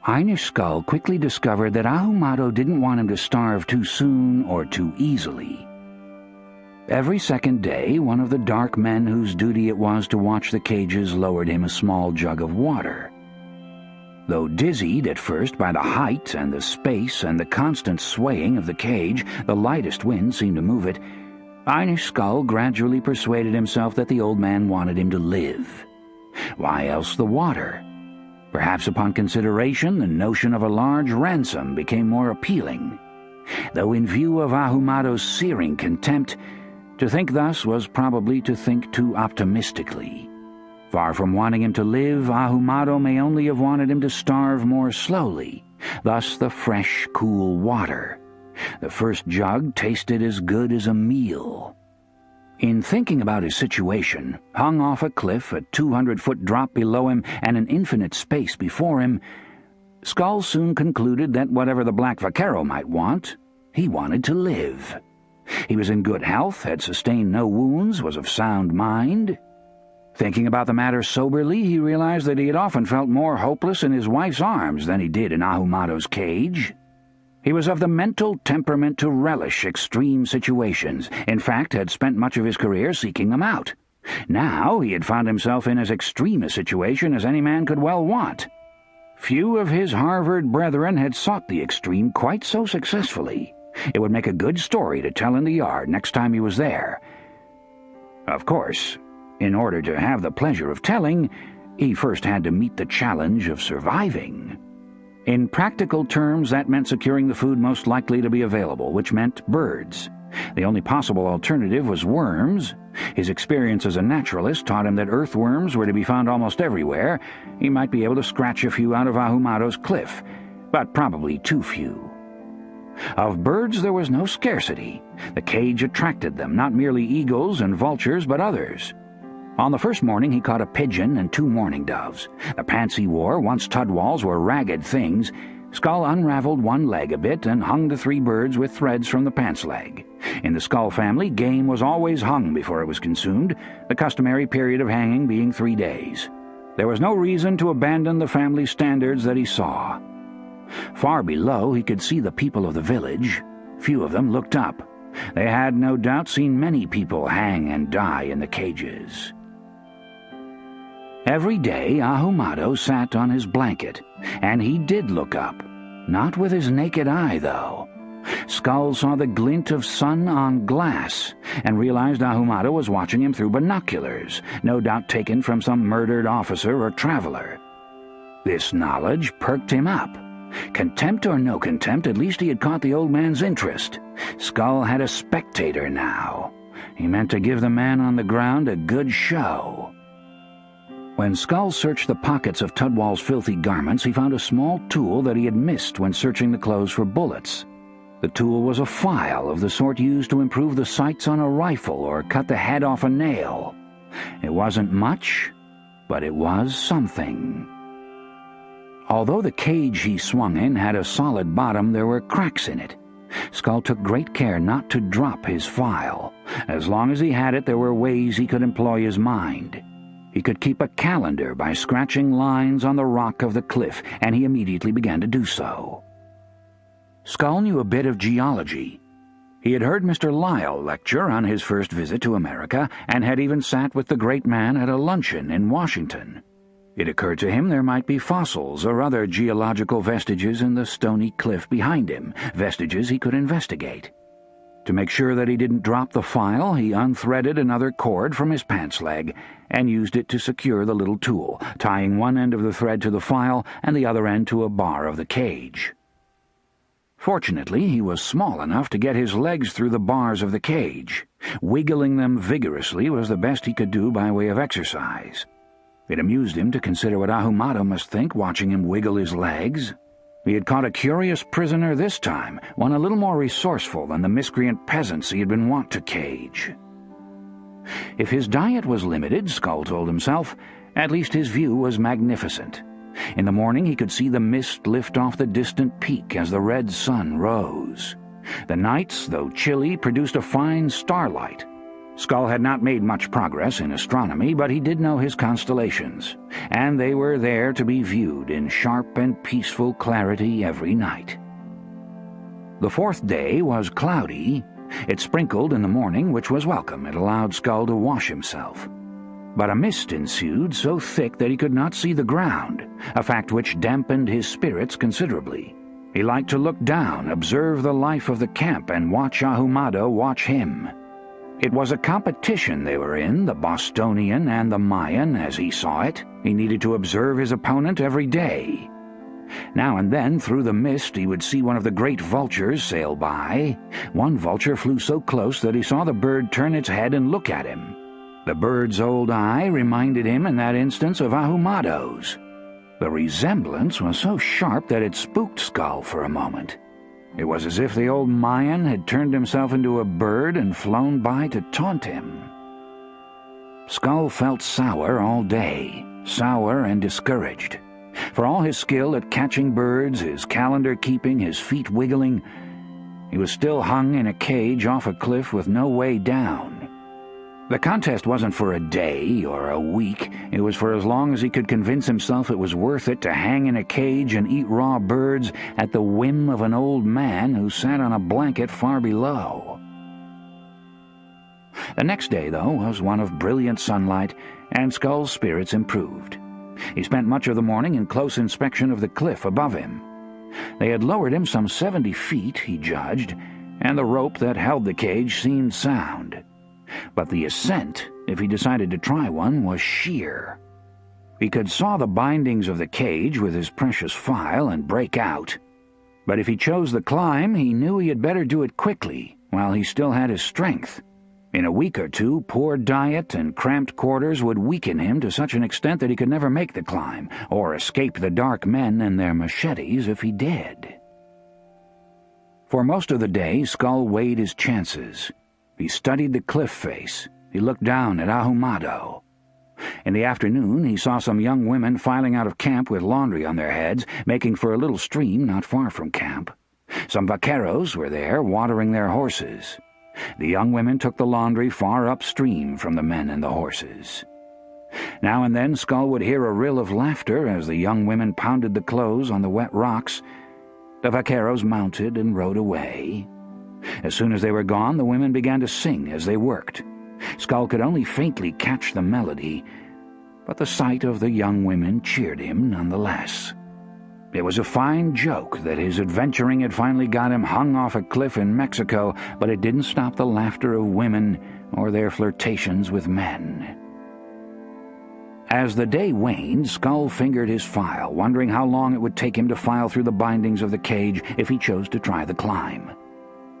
Einish Skull quickly discovered that Ahumado didn't want him to starve too soon or too easily. Every second day, one of the dark men whose duty it was to watch the cages lowered him a small jug of water. Though dizzied at first by the height and the space and the constant swaying of the cage, the lightest wind seemed to move it, Einish Skull gradually persuaded himself that the old man wanted him to live. Why else the water? Perhaps upon consideration, the notion of a large ransom became more appealing, though in view of Ahumado's searing contempt, to think thus was probably to think too optimistically. Far from wanting him to live, Ahumado may only have wanted him to starve more slowly, thus the fresh, cool water. The first jug tasted as good as a meal. In thinking about his situation, hung off a cliff, a 200-foot drop below him, and an infinite space before him, Skull soon concluded that whatever the black vaquero might want, he wanted to live. He was in good health, had sustained no wounds, was of sound mind. Thinking about the matter soberly, he realized that he had often felt more hopeless in his wife's arms than he did in Ahumado's cage. He was of the mental temperament to relish extreme situations, in fact had spent much of his career seeking them out. Now he had found himself in as extreme a situation as any man could well want. Few of his Harvard brethren had sought the extreme quite so successfully. It would make a good story to tell in the yard next time he was there. Of course, in order to have the pleasure of telling, he first had to meet the challenge of surviving. In practical terms, that meant securing the food most likely to be available, which meant birds. The only possible alternative was worms. His experience as a naturalist taught him that earthworms were to be found almost everywhere. He might be able to scratch a few out of Ahumado's cliff, but probably too few. Of birds there was no scarcity. The cage attracted them, not merely eagles and vultures, but others. On the first morning he caught a pigeon and 2 mourning doves. The pants he wore, once Tudwal's, were ragged things. Skull unraveled one leg a bit and hung the 3 birds with threads from the pants leg. In the Skull family, game was always hung before it was consumed, the customary period of hanging being 3 days. There was no reason to abandon the family standards that he saw. Far below he could see the people of the village. Few of them looked up. They had no doubt seen many people hang and die in the cages. Every day Ahumado sat on his blanket, and he did look up. Not with his naked eye, though. Skull saw the glint of sun on glass, and realized Ahumado was watching him through binoculars, no doubt taken from some murdered officer or traveler. This knowledge perked him up. Contempt or no contempt, at least he had caught the old man's interest. Skull had a spectator now. He meant to give the man on the ground a good show. When Skull searched the pockets of Tudwal's filthy garments, he found a small tool that he had missed when searching the clothes for bullets. The tool was a file of the sort used to improve the sights on a rifle or cut the head off a nail. It wasn't much, but it was something. Although the cage he swung in had a solid bottom, there were cracks in it. Skull took great care not to drop his file. As long as he had it, there were ways he could employ his mind. He could keep a calendar by scratching lines on the rock of the cliff, and he immediately began to do so. Skull knew a bit of geology. He had heard Mr. Lyle lecture on his first visit to America, and had even sat with the great man at a luncheon in Washington. It occurred to him there might be fossils or other geological vestiges in the stony cliff behind him, vestiges he could investigate. To make sure that he didn't drop the file, he unthreaded another cord from his pants leg and used it to secure the little tool, tying one end of the thread to the file and the other end to a bar of the cage. Fortunately, he was small enough to get his legs through the bars of the cage. Wiggling them vigorously was the best he could do by way of exercise. It amused him to consider what Ahumado must think watching him wiggle his legs. He had caught a curious prisoner this time, one a little more resourceful than the miscreant peasants he had been wont to cage. If his diet was limited, Skull told himself, at least his view was magnificent. In the morning he could see the mist lift off the distant peak as the red sun rose. The nights, though chilly, produced a fine starlight. Skull had not made much progress in astronomy, but he did know his constellations, and they were there to be viewed in sharp and peaceful clarity every night. The fourth day was cloudy. It sprinkled in the morning, which was welcome. It allowed Skull to wash himself. But a mist ensued so thick that he could not see the ground, a fact which dampened his spirits considerably. He liked to look down, observe the life of the camp, and watch Ahumado watch him. It was a competition they were in, the Bostonian and the Mayan, as he saw it. He needed to observe his opponent every day. Now and then, through the mist, he would see one of the great vultures sail by. One vulture flew so close that he saw the bird turn its head and look at him. The bird's old eye reminded him in that instance of Ahumado's. The resemblance was so sharp that it spooked Skull for a moment. It was as if the old Mayan had turned himself into a bird and flown by to taunt him. Skull felt sour all day, sour and discouraged. For all his skill at catching birds, his calendar keeping, his feet wiggling, he was still hung in a cage off a cliff with no way down. The contest wasn't for a day or a week. It was for as long as he could convince himself it was worth it to hang in a cage and eat raw birds at the whim of an old man who sat on a blanket far below. The next day, though, was one of brilliant sunlight, and Skull's spirits improved. He spent much of the morning in close inspection of the cliff above him. They had lowered him some 70 feet, he judged, and the rope that held the cage seemed sound. But the ascent, if he decided to try one, was sheer. He could saw the bindings of the cage with his precious file and break out. But if he chose the climb, he knew he had better do it quickly, while he still had his strength. In a week or two, poor diet and cramped quarters would weaken him to such an extent that he could never make the climb, or escape the dark men and their machetes if he did. For most of the day, Skull weighed his chances. He studied the cliff face. He looked down at Ahumado. In the afternoon, he saw some young women filing out of camp with laundry on their heads, making for a little stream not far from camp. Some vaqueros were there, watering their horses. The young women took the laundry far upstream from the men and the horses. Now and then Skull would hear a rill of laughter as the young women pounded the clothes on the wet rocks. The vaqueros mounted and rode away. As soon as they were gone, the women began to sing as they worked. Skull could only faintly catch the melody, but the sight of the young women cheered him nonetheless. It was a fine joke that his adventuring had finally got him hung off a cliff in Mexico, but it didn't stop the laughter of women or their flirtations with men. As the day waned, Skull fingered his file, wondering how long it would take him to file through the bindings of the cage if he chose to try the climb.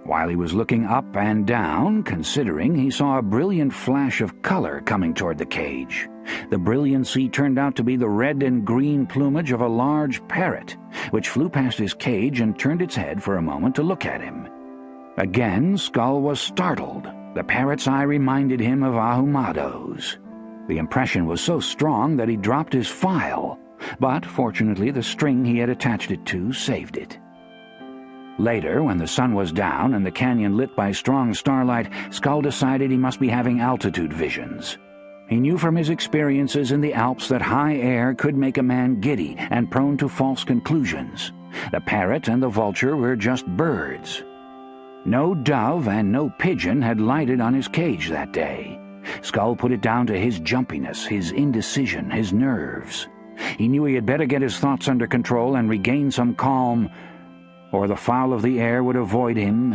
While he was looking up and down, considering, he saw a brilliant flash of color coming toward the cage. The brilliancy turned out to be the red and green plumage of a large parrot, which flew past his cage and turned its head for a moment to look at him. Again, Skull was startled. The parrot's eye reminded him of Ahumado's. The impression was so strong that he dropped his file, but fortunately the string he had attached it to saved it. Later, when the sun was down and the canyon lit by strong starlight, Skull decided he must be having altitude visions. He knew from his experiences in the Alps that high air could make a man giddy and prone to false conclusions. The parrot and the vulture were just birds. No dove and no pigeon had lighted on his cage that day. Skull put it down to his jumpiness, his indecision, his nerves. He knew he had better get his thoughts under control and regain some calm, or the fowl of the air would avoid him,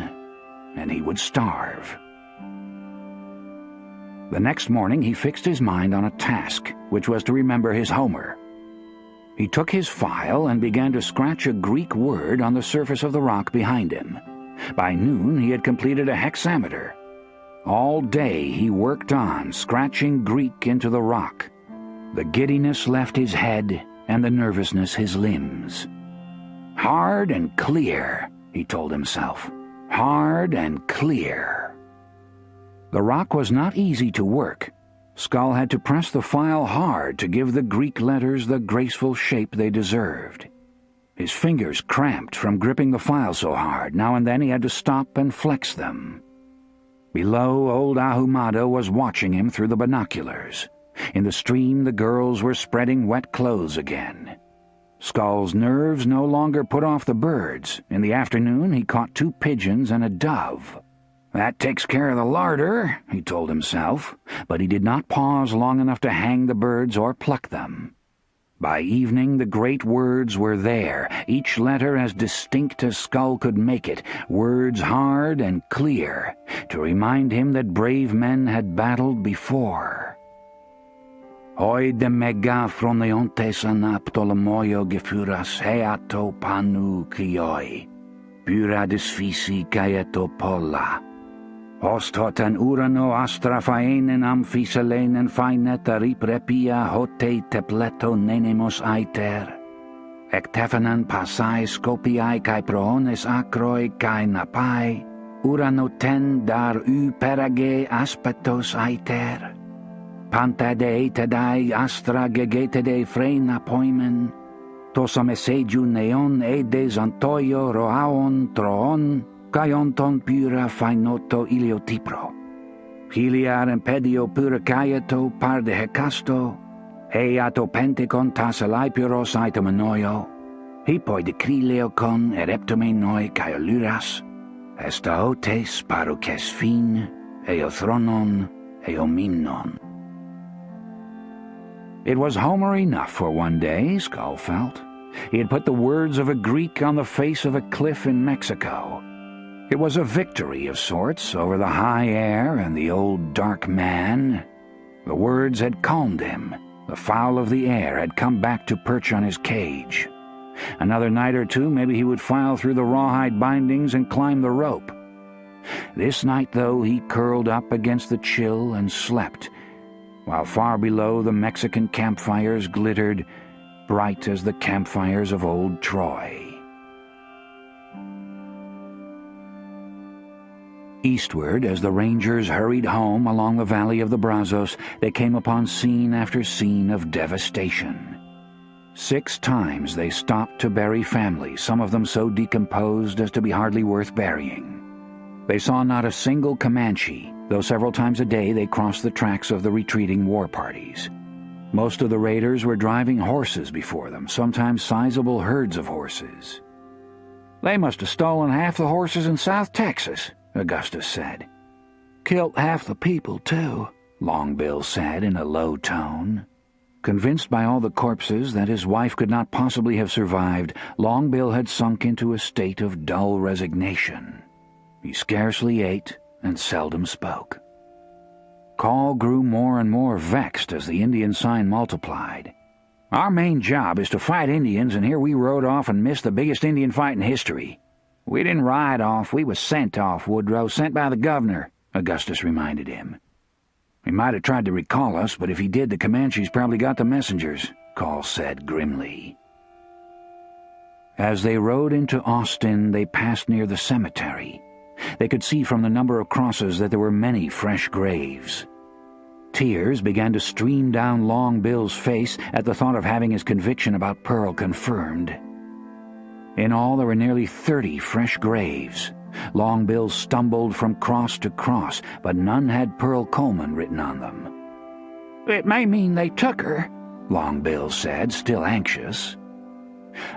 and he would starve. The next morning he fixed his mind on a task, which was to remember his Homer. He took his file and began to scratch a Greek word on the surface of the rock behind him. By noon he had completed a hexameter. All day he worked on, scratching Greek into the rock. The giddiness left his head, and the nervousness his limbs. Hard and clear, he told himself. Hard and clear. The rock was not easy to work. Skull had to press the file hard to give the Greek letters the graceful shape they deserved. His fingers cramped from gripping the file so hard. Now and then he had to stop and flex them. Below, old Ahumado was watching him through the binoculars. In the stream, the girls were spreading wet clothes again. Skull's nerves no longer put off the birds. In the afternoon, he caught 2 pigeons and a dove. That takes care of the larder, he told himself, but he did not pause long enough to hang the birds or pluck them. By evening, the great words were there, each letter as distinct as Skull could make it, words hard and clear, to remind him that brave men had battled before. Hoi de mega froneontes anaptolomoio gefuras heato panu krioi, pura disfisi caeto polla. Host hotan urano astra faenen amphiselenen faineta riprepia hote tepleto nenemos aiter. Ectefanan pasai scopiae cae proones acroi cae napai, urano ten dar u perage aspetos aiter. Pantade etedai astra gegetede frena poimen, tosameseju neon edes antoio roaon troon, Caionton pura fainoto iliotipro. Hiliar impedio pura caeto par de hecasto, heato penticon tasalaipuros aitomanoio, hipoi decrileo ereptome noi caeoluras, estaotes paruces fin, eothronon, eomimnon. It was Homer enough for one day, Skull felt. He had put the words of a Greek on the face of a cliff in Mexico. It was a victory of sorts over the high air and the old dark man. The words had calmed him. The fowl of the air had come back to perch on his cage. Another night or two, maybe he would file through the rawhide bindings and climb the rope. This night, though, he curled up against the chill and slept, while far below the Mexican campfires glittered, bright as the campfires of old Troy. Eastward, as the rangers hurried home along the valley of the Brazos, they came upon scene after scene of devastation. 6 times they stopped to bury families, some of them so decomposed as to be hardly worth burying. They saw not a single Comanche, though several times a day they crossed the tracks of the retreating war parties. Most of the raiders were driving horses before them, sometimes sizable herds of horses. "They must have stolen half the horses in South Texas," Augustus said. "Killed half the people, too," Long Bill said in a low tone. Convinced by all the corpses that his wife could not possibly have survived, Long Bill had sunk into a state of dull resignation. He scarcely ate and seldom spoke. Call grew more and more vexed as the Indian sign multiplied. "Our main job is to fight Indians, and here we rode off and missed the biggest Indian fight in history." "We didn't ride off, we was sent off, Woodrow, sent by the governor," Augustus reminded him. "He might have tried to recall us, but if he did, the Comanches probably got the messengers," Call said grimly. As they rode into Austin, they passed near the cemetery. They could see from the number of crosses that there were many fresh graves. Tears began to stream down Long Bill's face at the thought of having his conviction about Pearl confirmed. In all, there were nearly 30 fresh graves. Long Bill stumbled from cross to cross, but none had Pearl Coleman written on them. "It may mean they took her," Long Bill said, still anxious.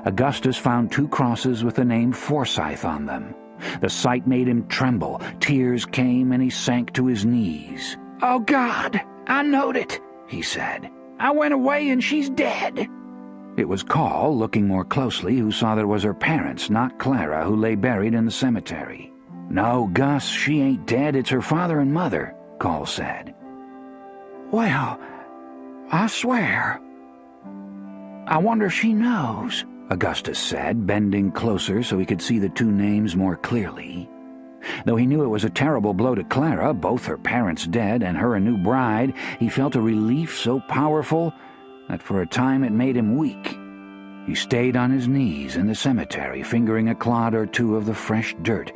Augustus found 2 crosses with the name Forsythe on them. The sight made him tremble. Tears came, and he sank to his knees. "Oh, God, I knowed it," he said. "I went away, and she's dead." It was Call, looking more closely, who saw that it was her parents, not Clara, who lay buried in the cemetery. "No, Gus, she ain't dead. It's her father and mother," Call said. "Well, I swear. I wonder if she knows," Augustus said, bending closer so he could see the 2 names more clearly. Though he knew it was a terrible blow to Clara, both her parents dead and her a new bride, he felt a relief so powerful that for a time it made him weak. He stayed on his knees in the cemetery, fingering a clod or 2 of the fresh dirt,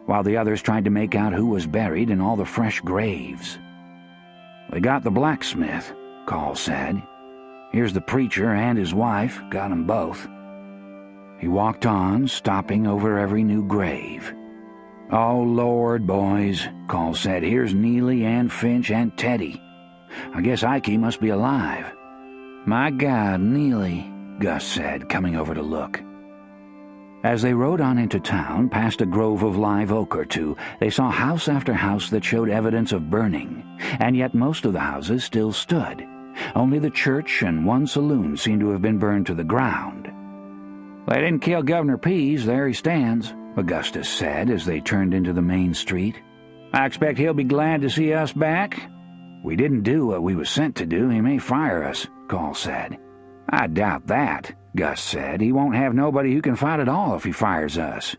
while the others tried to make out who was buried in all the fresh graves. "We got the blacksmith," Call said. "Here's the preacher and his wife, got 'em both." He walked on, stopping over every new grave. "Oh, Lord, boys," Call said. "Here's Neely and Finch and Teddy. I guess Ikey must be alive." "My God, Neely," Gus said, coming over to look. As they rode on into town, past a grove of live oak or two, they saw house after house that showed evidence of burning, and yet most of the houses still stood. Only the church and one saloon seemed to have been burned to the ground. "They didn't kill Governor Pease, there he stands," Augustus said as they turned into the main street. "I expect he'll be glad to see us back." "We didn't do what we was sent to do. He may fire us," Call said. "I doubt that," Gus said. "He won't have nobody who can fight at all if he fires us."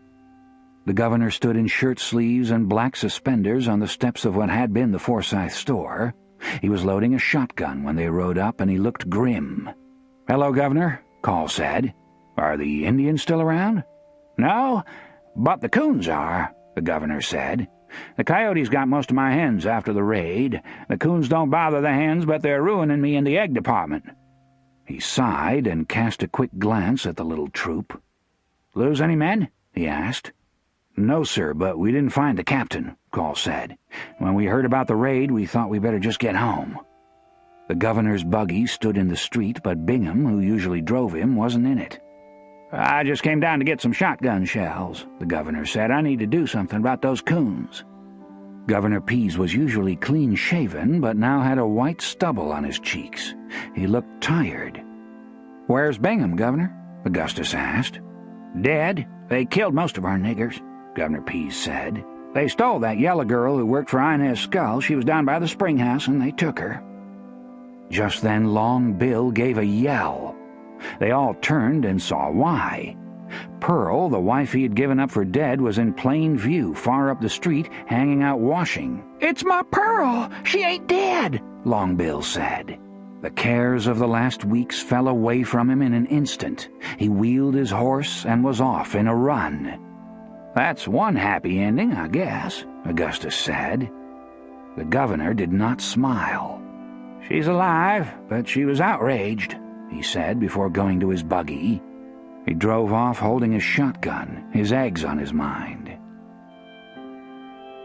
The governor stood in shirt sleeves and black suspenders on the steps of what had been the Forsythe store. He was loading a shotgun when they rode up, and he looked grim. "Hello, Governor," Call said. "Are the Indians still around?" "No, but the coons are," the governor said. "The coyotes got most of my hens after the raid. The coons don't bother the hens, but they're ruining me in the egg department." He sighed and cast a quick glance at the little troop. "Lose any men?" he asked. "No, sir, but we didn't find the captain," Call said. "When we heard about the raid, we thought we better just get home." The governor's buggy stood in the street, but Bingham, who usually drove him, wasn't in it. "I just came down to get some shotgun shells," the governor said. "I need to do something about those coons." Governor Pease was usually clean-shaven, but now had a white stubble on his cheeks. He looked tired. "Where's Bingham, Governor?" Augustus asked. "Dead. They killed most of our niggers," Governor Pease said. "They stole that yellow girl who worked for Inez Skull. She was down by the spring house, and they took her." Just then Long Bill gave a yell. They all turned and saw why. Pearl, the wife he had given up for dead, was in plain view far up the street, hanging out washing. "It's my Pearl! She ain't dead!" Long Bill said. The cares of the last weeks fell away from him in an instant. He wheeled his horse and was off in a run. "That's one happy ending, I guess," Augustus said. The governor did not smile. "She's alive, but she was outraged," he said before going to his buggy. He drove off holding his shotgun, his eggs on his mind.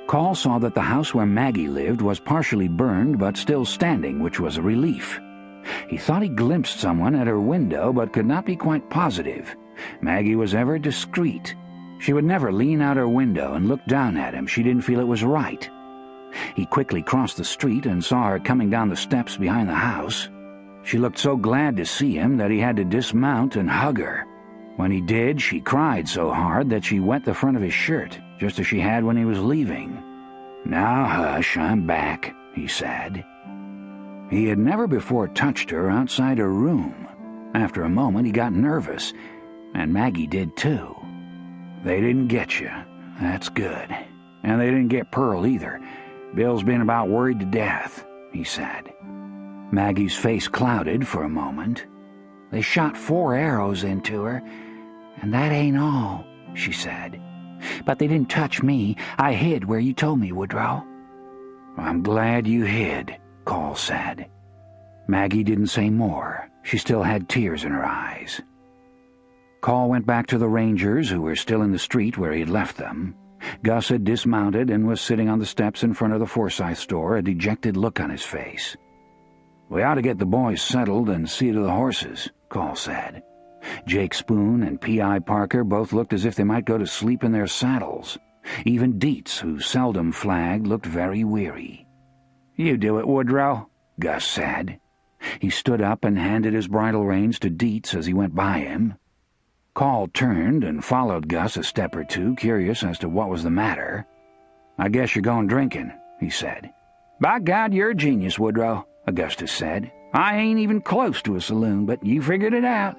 Call saw that the house where Maggie lived was partially burned but still standing, which was a relief. He thought he glimpsed someone at her window but could not be quite positive. Maggie was ever discreet. She would never lean out her window and look down at him. She didn't feel it was right. He quickly crossed the street and saw her coming down the steps behind the house. She looked so glad to see him that he had to dismount and hug her. When he did, she cried so hard that she wet the front of his shirt, just as she had when he was leaving. "Now hush, I'm back," he said. He had never before touched her outside her room. After a moment he got nervous, and Maggie did too. "They didn't get you. That's good. And they didn't get Pearl either. Bill's been about worried to death," he said. Maggie's face clouded for a moment. "They shot 4 arrows into her, and that ain't all," she said. "But they didn't touch me. I hid where you told me, Woodrow." "I'm glad you hid," Call said. Maggie didn't say more. She still had tears in her eyes. Call went back to the Rangers, who were still in the street where he had left them. Gus had dismounted and was sitting on the steps in front of the Forsythe store, a dejected look on his face. "We ought to get the boys settled and see to the horses," Call said. Jake Spoon and P.I. Parker both looked as if they might go to sleep in their saddles. Even Dietz, who seldom flagged, looked very weary. "You do it, Woodrow," Gus said. He stood up and handed his bridle reins to Dietz as he went by him. Call turned and followed Gus a step or two, curious as to what was the matter. "I guess you're going drinking," he said. "By God, you're a genius, Woodrow," Augustus said. "I ain't even close to a saloon, but you figured it out."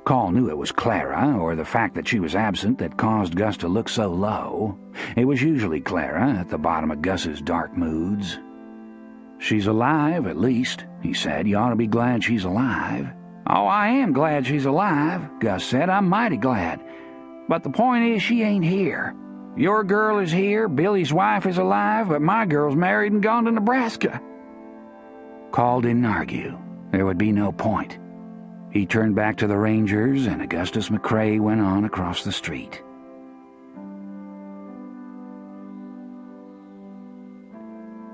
Call knew it was Clara, or the fact that she was absent, that caused Gus to look so low. It was usually Clara at the bottom of Gus's dark moods. "She's alive, at least," he said. "You ought to be glad she's alive." "Oh, I am glad she's alive," Gus said. "I'm mighty glad. But the point is, she ain't here. Your girl is here, Billy's wife is alive, but my girl's married and gone to Nebraska." Call didn't argue. There would be no point. He turned back to the Rangers, and Augustus McCrae went on across the street.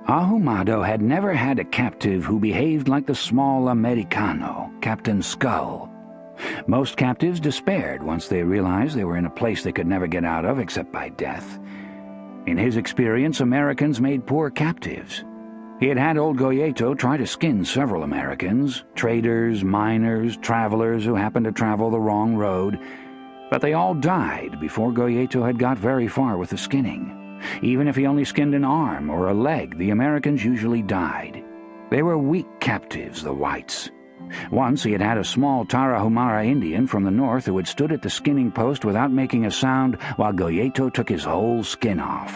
Ahumado had never had a captive who behaved like the small Americano, Captain Skull. Most captives despaired once they realized they were in a place they could never get out of except by death. In his experience, Americans made poor captives. He had had old Goyeto try to skin several Americans, traders, miners, travelers who happened to travel the wrong road, but they all died before Goyeto had got very far with the skinning. Even if he only skinned an arm or a leg, the Americans usually died. They were weak captives, the whites. Once he had had a small Tarahumara Indian from the north who had stood at the skinning post without making a sound while Goyeto took his whole skin off.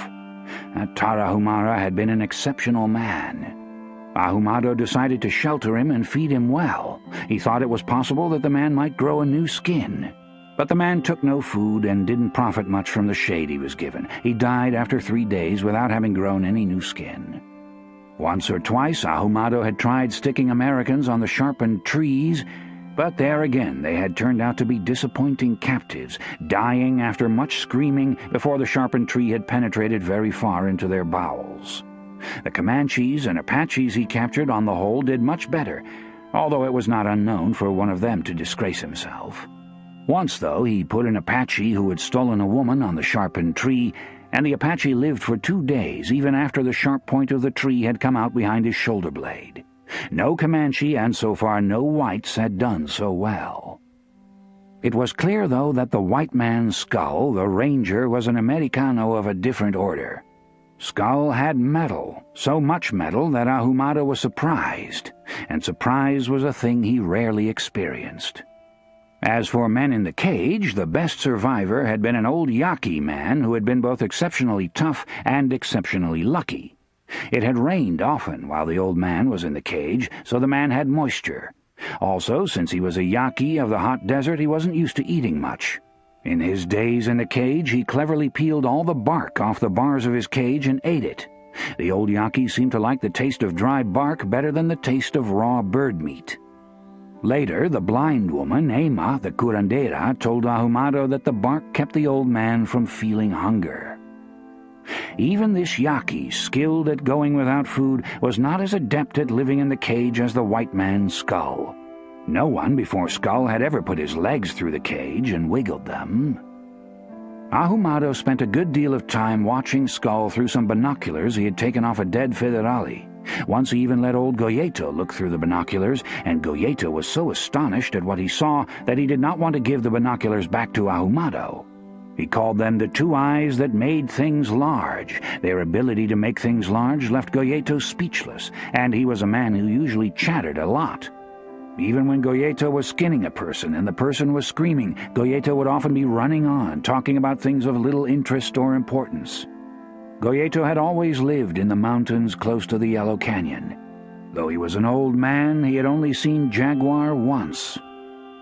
That Tarahumara had been an exceptional man. Ahumado decided to shelter him and feed him well. He thought it was possible that the man might grow a new skin. But the man took no food and didn't profit much from the shade he was given. He died after 3 days without having grown any new skin. Once or twice Ahumado had tried sticking Americans on the sharpened trees, but there again they had turned out to be disappointing captives, dying after much screaming before the sharpened tree had penetrated very far into their bowels. The Comanches and Apaches he captured on the whole did much better, although it was not unknown for one of them to disgrace himself. Once, though, he put an Apache who had stolen a woman on the sharpened tree, and the Apache lived for 2 days, even after the sharp point of the tree had come out behind his shoulder blade. No Comanche, and so far no whites, had done so well. It was clear, though, that the white man's Skull, the ranger, was an Americano of a different order. Skull had metal, so much metal that Ahumado was surprised, and surprise was a thing he rarely experienced. As for men in the cage, the best survivor had been an old Yaqui man who had been both exceptionally tough and exceptionally lucky. It had rained often while the old man was in the cage, so the man had moisture. Also, since he was a Yaqui of the hot desert, he wasn't used to eating much. In his days in the cage, he cleverly peeled all the bark off the bars of his cage and ate it. The old Yaqui seemed to like the taste of dry bark better than the taste of raw bird meat. Later, the blind woman, Ema, the curandera, told Ahumado that the bark kept the old man from feeling hunger. Even this Yaqui, skilled at going without food, was not as adept at living in the cage as the white man's Skull. No one before Skull had ever put his legs through the cage and wiggled them. Ahumado spent a good deal of time watching Skull through some binoculars he had taken off a dead federale. Once he even let old Goyeto look through the binoculars, and Goyeto was so astonished at what he saw that he did not want to give the binoculars back to Ahumado. He called them the 2 eyes that made things large. Their ability to make things large left Goyeto speechless, and he was a man who usually chattered a lot. Even when Goyeto was skinning a person and the person was screaming, Goyeto would often be running on, talking about things of little interest or importance. Goyeto had always lived in the mountains close to the Yellow Canyon. Though he was an old man, he had only seen jaguar once.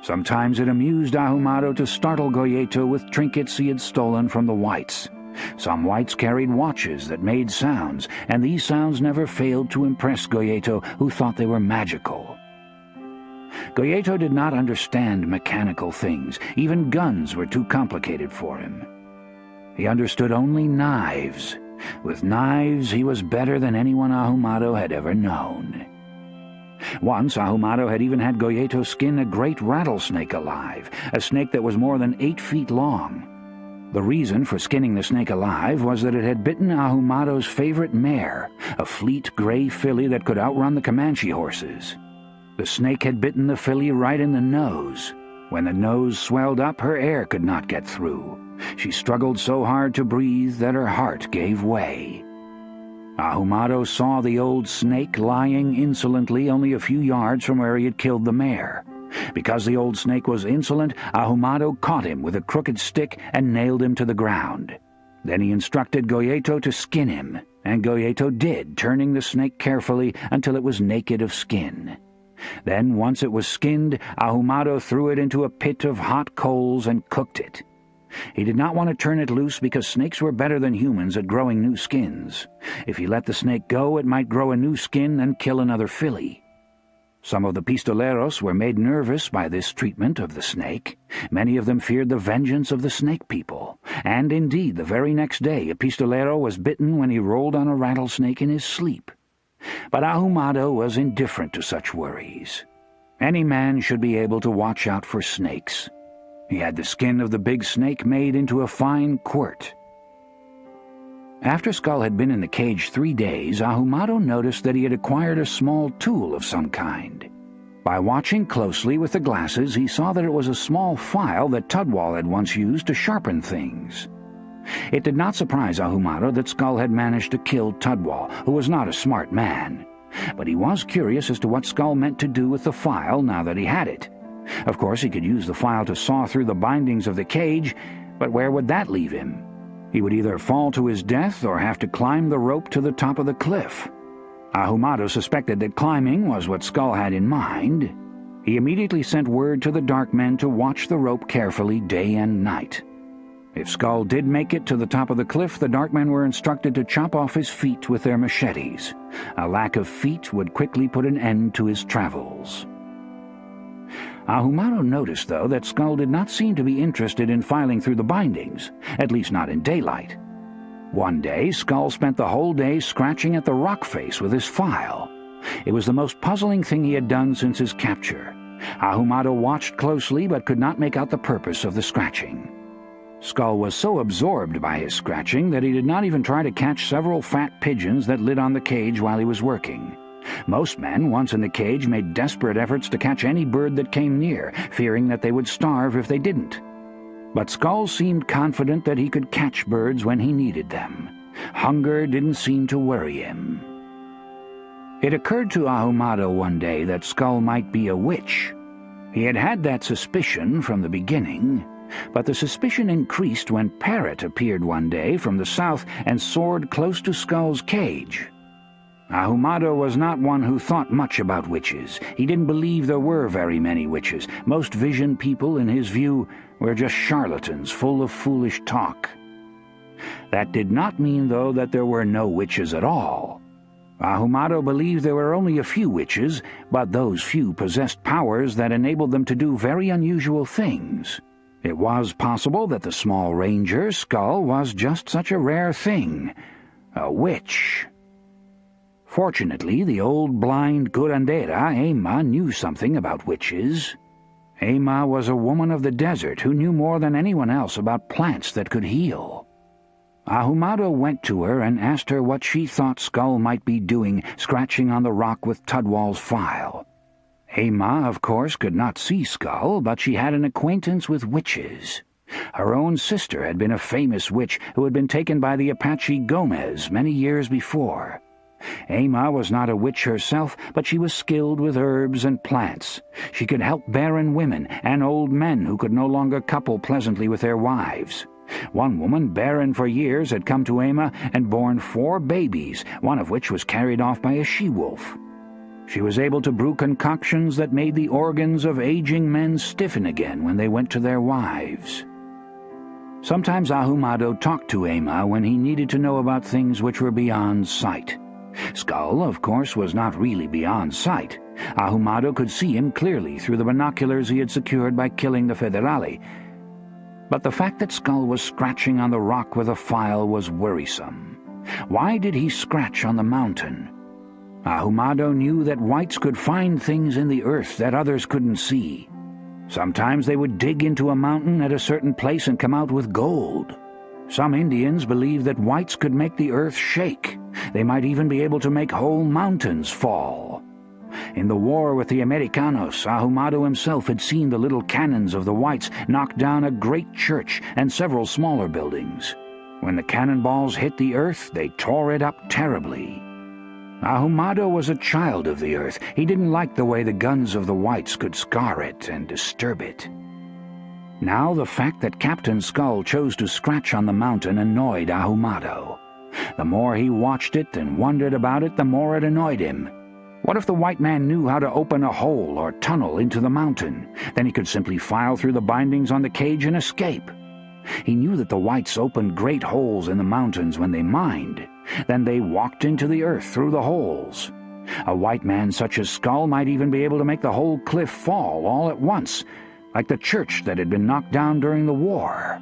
Sometimes it amused Ahumado to startle Goyeto with trinkets he had stolen from the whites. Some whites carried watches that made sounds, and these sounds never failed to impress Goyeto, who thought they were magical. Goyeto did not understand mechanical things. Even guns were too complicated for him. He understood only knives. With knives, he was better than anyone Ahumado had ever known. Once, Ahumado had even had Goyeto skin a great rattlesnake alive, a snake that was more than 8 feet long. The reason for skinning the snake alive was that it had bitten Ahumado's favorite mare, a fleet gray filly that could outrun the Comanche horses. The snake had bitten the filly right in the nose. When the nose swelled up, her air could not get through. She struggled so hard to breathe that her heart gave way. Ahumado saw the old snake lying insolently only a few yards from where he had killed the mare. Because the old snake was insolent, Ahumado caught him with a crooked stick and nailed him to the ground. Then he instructed Goyeto to skin him, and Goyeto did, turning the snake carefully until it was naked of skin. Then, once it was skinned, Ahumado threw it into a pit of hot coals and cooked it. He did not want to turn it loose because snakes were better than humans at growing new skins. If he let the snake go, it might grow a new skin and kill another filly. Some of the pistoleros were made nervous by this treatment of the snake. Many of them feared the vengeance of the snake people, and indeed the very next day a pistolero was bitten when he rolled on a rattlesnake in his sleep. But Ahumado was indifferent to such worries. Any man should be able to watch out for snakes. He had the skin of the big snake made into a fine quirt. After Skull had been in the cage 3 days, Ahumado noticed that he had acquired a small tool of some kind. By watching closely with the glasses, he saw that it was a small file that Tudwal had once used to sharpen things. It did not surprise Ahumado that Skull had managed to kill Tudwal, who was not a smart man. But he was curious as to what Skull meant to do with the file now that he had it. Of course, he could use the file to saw through the bindings of the cage, but where would that leave him? He would either fall to his death or have to climb the rope to the top of the cliff. Ahumado suspected that climbing was what Skull had in mind. He immediately sent word to the dark men to watch the rope carefully day and night. If Skull did make it to the top of the cliff, the dark men were instructed to chop off his feet with their machetes. A lack of feet would quickly put an end to his travels. Ahumado noticed, though, that Skull did not seem to be interested in filing through the bindings, at least not in daylight. One day, Skull spent the whole day scratching at the rock face with his file. It was the most puzzling thing he had done since his capture. Ahumado watched closely but could not make out the purpose of the scratching. Skull was so absorbed by his scratching that he did not even try to catch several fat pigeons that lit on the cage while he was working. Most men, once in the cage, made desperate efforts to catch any bird that came near, fearing that they would starve if they didn't. But Skull seemed confident that he could catch birds when he needed them. Hunger didn't seem to worry him. It occurred to Ahumado one day that Skull might be a witch. He had had that suspicion from the beginning, but the suspicion increased when Parrot appeared one day from the south and soared close to Skull's cage. Ahumado was not one who thought much about witches. He didn't believe there were very many witches. Most vision people, in his view, were just charlatans full of foolish talk. That did not mean, though, that there were no witches at all. Ahumado believed there were only a few witches, but those few possessed powers that enabled them to do very unusual things. It was possible that the small ranger, Skull, was just such a rare thing, a witch. Fortunately, the old blind curandera, Ema, knew something about witches. Ema was a woman of the desert who knew more than anyone else about plants that could heal. Ahumado went to her and asked her what she thought Skull might be doing, scratching on the rock with Tudwal's file. Ema, of course, could not see Skull, but she had an acquaintance with witches. Her own sister had been a famous witch who had been taken by the Apache Gomez many years before. Ema was not a witch herself, but she was skilled with herbs and plants. She could help barren women and old men who could no longer couple pleasantly with their wives. One woman, barren for years, had come to Ema and borne 4 babies, one of which was carried off by a she-wolf. She was able to brew concoctions that made the organs of aging men stiffen again when they went to their wives. Sometimes Ahumado talked to Ema when he needed to know about things which were beyond sight. Skull, of course, was not really beyond sight. Ahumado could see him clearly through the binoculars he had secured by killing the Federale. But the fact that Skull was scratching on the rock with a file was worrisome. Why did he scratch on the mountain? Ahumado knew that whites could find things in the earth that others couldn't see. Sometimes they would dig into a mountain at a certain place and come out with gold. Some Indians believed that whites could make the earth shake. They might even be able to make whole mountains fall. In the war with the Americanos, Ahumado himself had seen the little cannons of the whites knock down a great church and several smaller buildings. When the cannonballs hit the earth, they tore it up terribly. Ahumado was a child of the earth. He didn't like the way the guns of the whites could scar it and disturb it. Now the fact that Captain Skull chose to scratch on the mountain annoyed Ahumado. The more he watched it and wondered about it, the more it annoyed him. What if the white man knew how to open a hole or tunnel into the mountain? Then he could simply file through the bindings on the cage and escape. He knew that the whites opened great holes in the mountains when they mined. Then they walked into the earth through the holes. A white man such as Skull might even be able to make the whole cliff fall all at once, like the church that had been knocked down during the war.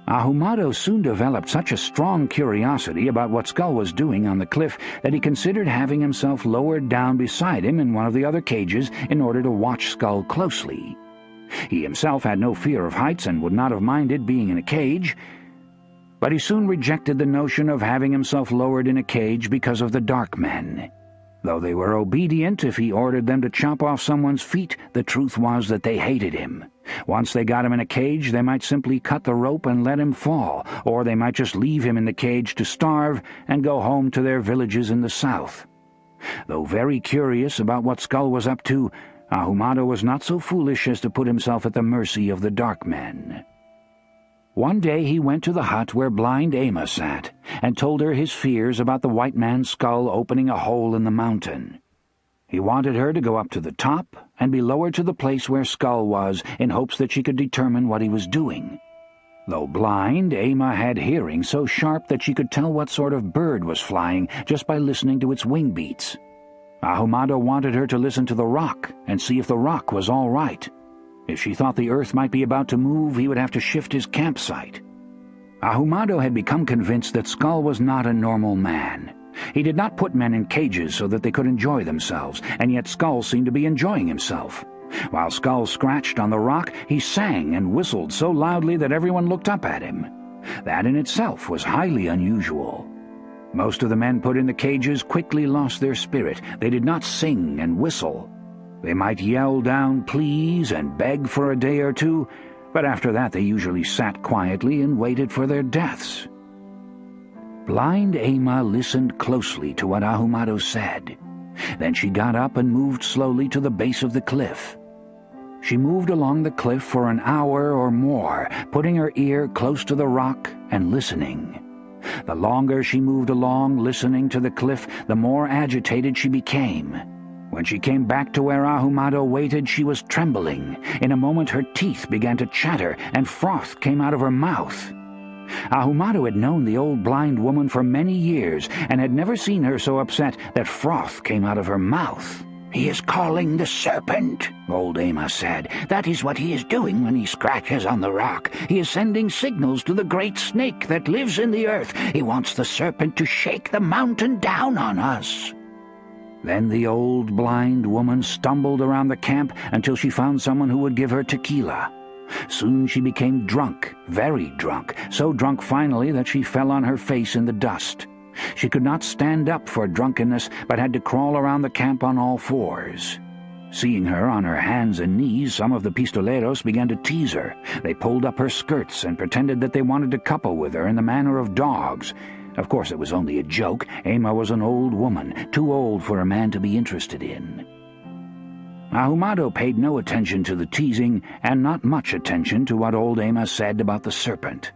Ahumado soon developed such a strong curiosity about what Skull was doing on the cliff that he considered having himself lowered down beside him in one of the other cages in order to watch Skull closely. He himself had no fear of heights and would not have minded being in a cage, but he soon rejected the notion of having himself lowered in a cage because of the dark men. Though they were obedient if he ordered them to chop off someone's feet, the truth was that they hated him. Once they got him in a cage, they might simply cut the rope and let him fall, or they might just leave him in the cage to starve and go home to their villages in the south. Though very curious about what Skull was up to, Ahumado was not so foolish as to put himself at the mercy of the dark men. One day he went to the hut where blind Ama sat, and told her his fears about the white man's skull opening a hole in the mountain. He wanted her to go up to the top and be lowered to the place where Skull was in hopes that she could determine what he was doing. Though blind, Ama had hearing so sharp that she could tell what sort of bird was flying just by listening to its wing beats. Ahumado wanted her to listen to the rock and see if the rock was all right. If she thought the earth might be about to move, he would have to shift his campsite. Ahumado had become convinced that Skull was not a normal man. He did not put men in cages so that they could enjoy themselves, and yet Skull seemed to be enjoying himself. While Skull scratched on the rock, he sang and whistled so loudly that everyone looked up at him. That in itself was highly unusual. Most of the men put in the cages quickly lost their spirit. They did not sing and whistle. They might yell down please and beg for a day or two, but after that they usually sat quietly and waited for their deaths. Blind Ama listened closely to what Ahumado said. Then she got up and moved slowly to the base of the cliff. She moved along the cliff for an hour or more, putting her ear close to the rock and listening. The longer she moved along, listening to the cliff, the more agitated she became. When she came back to where Ahumado waited, she was trembling. In a moment her teeth began to chatter, and froth came out of her mouth. Ahumado had known the old blind woman for many years, and had never seen her so upset that froth came out of her mouth. "He is calling the serpent," old Ama said. "That is what he is doing when he scratches on the rock. He is sending signals to the great snake that lives in the earth. He wants the serpent to shake the mountain down on us." Then the old blind woman stumbled around the camp until she found someone who would give her tequila. Soon she became drunk, very drunk, so drunk finally that she fell on her face in the dust. She could not stand up for drunkenness, but had to crawl around the camp on all fours. Seeing her on her hands and knees, some of the pistoleros began to tease her. They pulled up her skirts and pretended that they wanted to couple with her in the manner of dogs. Of course it was only a joke. Ama was an old woman, too old for a man to be interested in. Ahumado paid no attention to the teasing, and not much attention to what old Ama said about the serpent.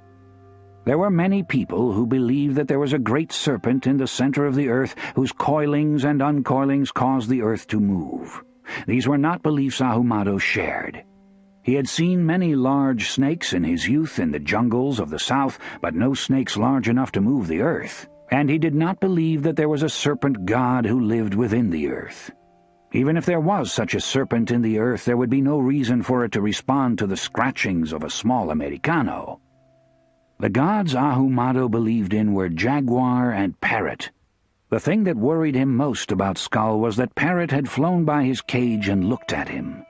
There were many people who believed that there was a great serpent in the center of the earth whose coilings and uncoilings caused the earth to move. These were not beliefs Ahumado shared. He had seen many large snakes in his youth in the jungles of the south, but no snakes large enough to move the earth, and he did not believe that there was a serpent god who lived within the earth. Even if there was such a serpent in the earth, there would be no reason for it to respond to the scratchings of a small Americano. The gods Ahumado believed in were Jaguar and Parrot. The thing that worried him most about Skull was that Parrot had flown by his cage and looked at him.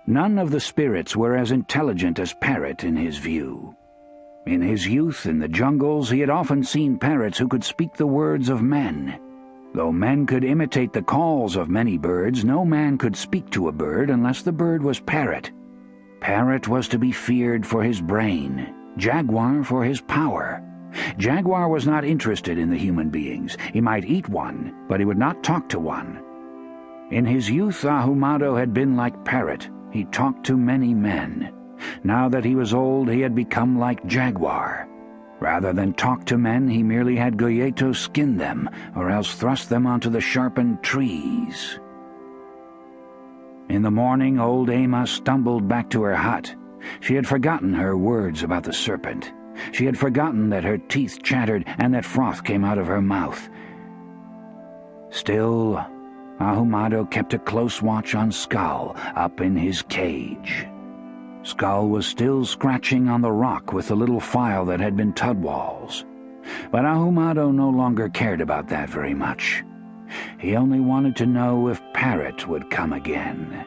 None of the spirits were as intelligent as Parrot in his view. In his youth in the jungles, he had often seen parrots who could speak the words of men. Though men could imitate the calls of many birds, no man could speak to a bird unless the bird was Parrot. Parrot was to be feared for his brain, Jaguar for his power. Jaguar was not interested in the human beings. He might eat one, but he would not talk to one. In his youth, Ahumado had been like Parrot. He talked to many men. Now that he was old, he had become like Jaguar. Rather than talk to men, he merely had Goyeto skin them, or else thrust them onto the sharpened trees. In the morning, old Ama stumbled back to her hut. She had forgotten her words about the serpent. She had forgotten that her teeth chattered and that froth came out of her mouth. Still, Ahumado kept a close watch on Skull up in his cage. Skull was still scratching on the rock with the little file that had been Tudwall's. But Ahumado no longer cared about that very much. He only wanted to know if Parrot would come again.